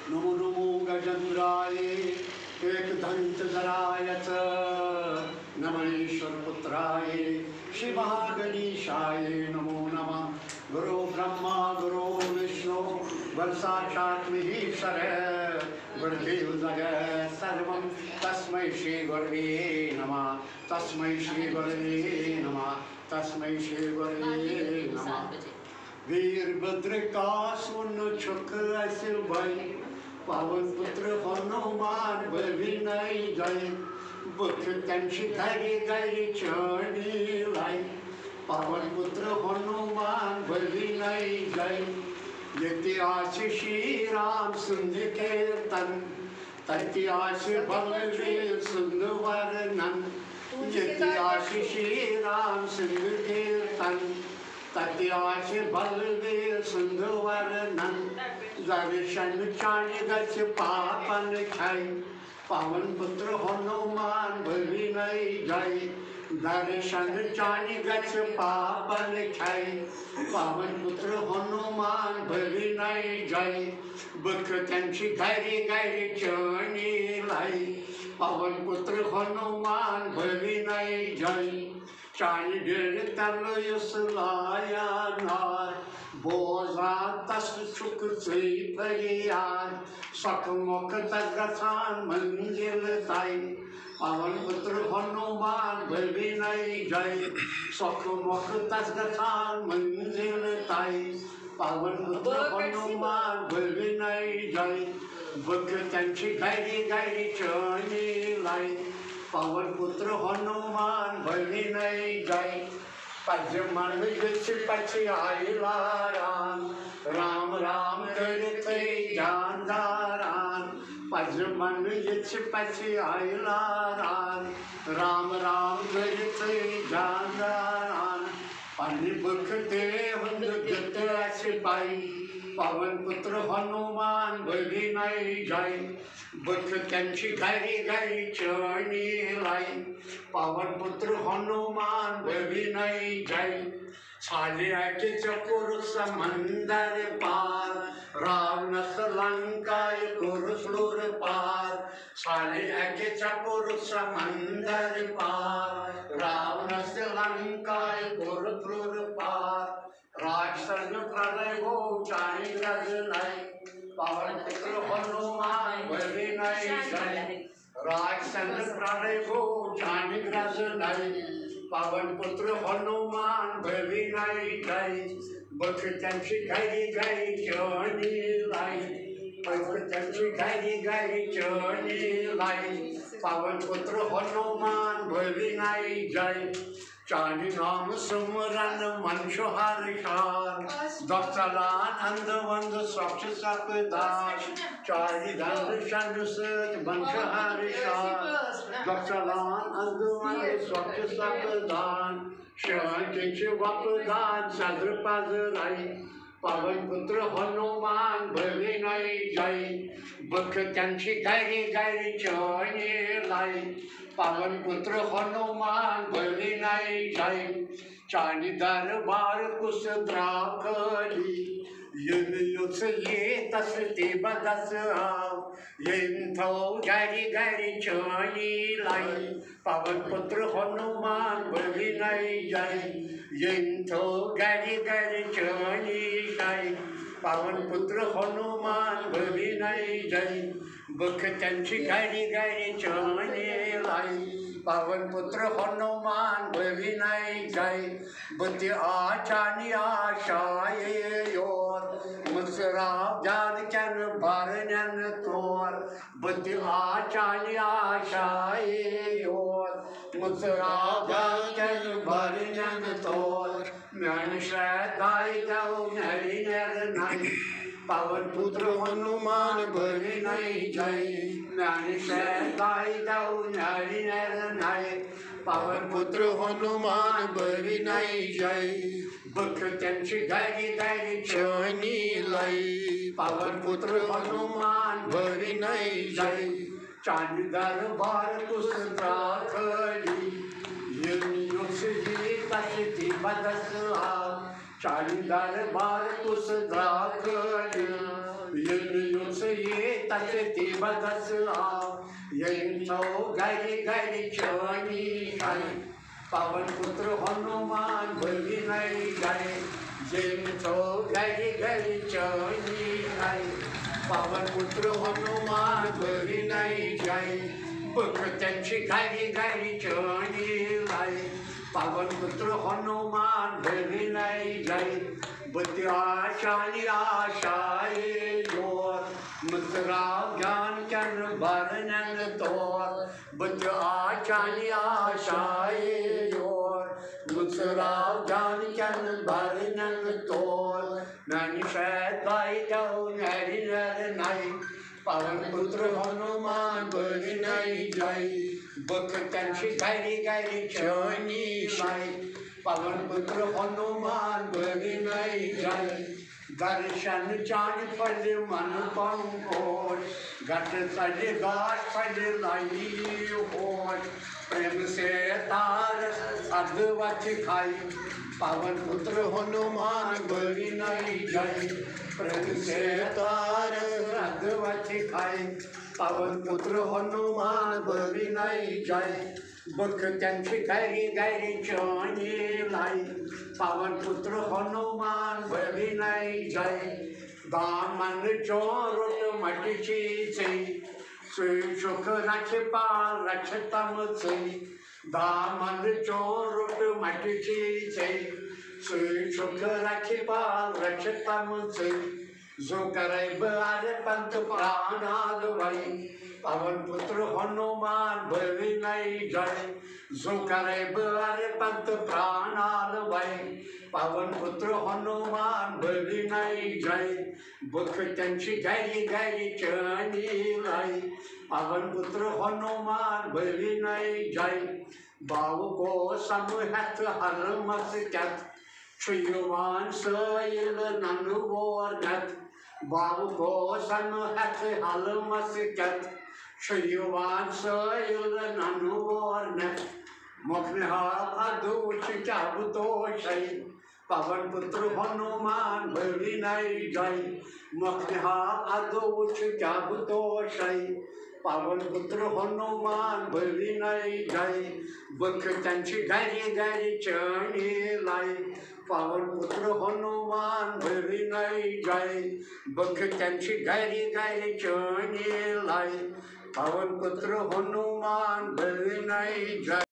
नमो नमो गजेन्द्राय एकदन्तधराय च नमः श्रीमहागणेशाय नमो नमः। गुरु ब्रह्मा गुरु विष्णु गुरुसाक्षात् महेश्वर गुरुदेव जगत् सर्वं तस्मै श्री गुरवे नमः। तस्मै श्री गुरवे नमः। तस्मै श्री गुरवे नमः। वीरभद्र का सुन छुक अस भई पावन पुत्र हनुमान विनय जय बुख तंशी घरी घरी चढ़ी लाई पावन पुत्र हनुमान विनय जय इतिहास श्री राम सुंदर कीर्तन ततिहास बलवीर सुंदर वर्णन इतिहास श्री राम सुंदर कीर्तन ततिहास बलवीर सुंदर वर्णन दर्शन चाणि गछ पापन क्षय पावन पुत्र हनुमान विनय जय दर्शन चाणि गछ पापन क्षय पावन पुत्र हनुमान विनय जय बुख तंशी घरी घरी चढ़ी लाई पावन पुत्र हनुमान विनय जय चाणि ढेर तल यस लाया नार बोझा तस सुख से परियार सकमुख तगसान मंजिल ताई पावन पुत्र हनुमान विनय जय सकमुख तगसान मंजिल ताई पावन पुत्र हनुमान विनय जय बुख तंशी घरी घरी चढ़ी लाई पावन पुत्र हनुमान विनय जय पजमन विच पछाइला राम राम करते जानदारान पजमन विच पछाइला राम राम करते जानदारान पानी बुख ते हुंद जत सिपाही पावन पुत्र हनुमान विनय जय बुख तंशी घरी घरी चढ़ी लाई पावन पुत्र हनुमान विनय जय छालिया के चकोर समंदर पार रावण लंका कुरुक्षेत्र पार छालिया के चकोर समंदर पार रावण लंका कुरुक्षेत्र पार राक्षस प्रलय हो चाणि ग्रज नहीं पावन पुत्र हनुमान विनय जय राक्षस प्रलय हो चाणि ग्रज नहीं पावन पुत्र हनुमान विनय जय बुख तंशी घरी घरी चढ़ी लाई बुख तंशी घरी घरी चढ़ी लाई पावन पुत्र हनुमान विनय जय चाणि नाम सुमरन मन हर्षार दक्षलान अंधवंद स्वच्छ सपदास चारि दर्शन सत मन हर्षार दक्षलान अंधवंद स्वच्छ सपदान शांति वपदान सद्र पजराई पावन पुत्र हनुमान विनय जय बुख तंशी घरी घरी चढ़ी लाई पावन पुत्र हनुमान विनय जय चाणि दरबार कुश द्राखली युद्ध ये तस ते बदस आव यंथो घरी घरी चढ़ी लाई पावन पुत्र हनुमान विनय जय यंथो घरी घरी चढ़ी लाई पावन पुत्र हनुमान विनय जय बुख तंशी घरी घरी चढ़ी लाई पावन पुत्र हनुमान विनय जय बुद्धि आचार्य आशाए योर मुसरा जान चन भरन तोर बुद्धि आचार्य आशाए योर मुसरा जान चन भरन तोर मैंने श्रद्धाई दो नरी नर नहीं पावन पुत्र हनुमान विनय जय मैंने श्रद्धाई दो नरी नर नहीं पावन पुत्र हनुमान विनय जय बुख तंशी घरी घरी चढ़ी लाई पावन पुत्र हनुमान विनय जय चाणि दरबार कुश द्राखली युद्ध बदस चाणि दरबार कुश द्राखली Yunus ye taseti badasla Yunso gari gari choni shai Pavan putra Hanuman bali nai jai Yunso gari gari choni shai Pavan putra Hanuman bali nai jai Bukhatanchi gari gari choni lai Pavan putra Hanuman bali nai jai Buddhya Shaliya Shai Yor Mutra Gyan Chan Baranan Tor Buddhya Shaliya Shai Yor Mutra Gyan Chan Baranan Tor Nani Shat Bai Tau Nari Nari Nai Pavan Putra Hanuman Bari Nai Jai Bukatan Shikari Gari Choni Shai Pavan Putra Hanuman bari nai jai Darshan chan phal man pankot Gat saj gat phal lai hot Prem se taras advat khai Pavan Putra Hanuman bari nai jai Prem se taras advat khai Pavan Putra Hanuman bari nai jai Bukhatanchi gari gari choni lai Pavan putra Hanuman bari nai jai Daman chorut mati chi chai Sri Shukha Rakhipa Rakshatam chai Daman chorut mati chi chai Sri Shukha Rakhipa Rakshatam chai जो करे बारे पंत प्राणाद भाई पवन पुत्र हनुमान बलि नहीं जय जो करे बारे पंत प्राणाद भाई पवन पुत्र हनुमान बलि नहीं जय बुखतंची गई गई चनी लाई पवन पुत्र हनुमान बलि नहीं जय बाव को समूहत हर मस कत Shrivan Soil Nanuvordat Babu Kosan Hat Halmasikat Shrivan Soil Nanuvornat Mokneha Adu Chitabuto Shai Pavan Putra Hanuman Bali Nai Jai Mokneha Adu Chitabuto Shai Pavan Putra Hanuman bali nai jai Bukhatanchi gari gari chani lai Pavan Putra Hanuman bali nai jai Bukhatanchi gari gari chani lai Pavan Putra Hanuman bali nai jai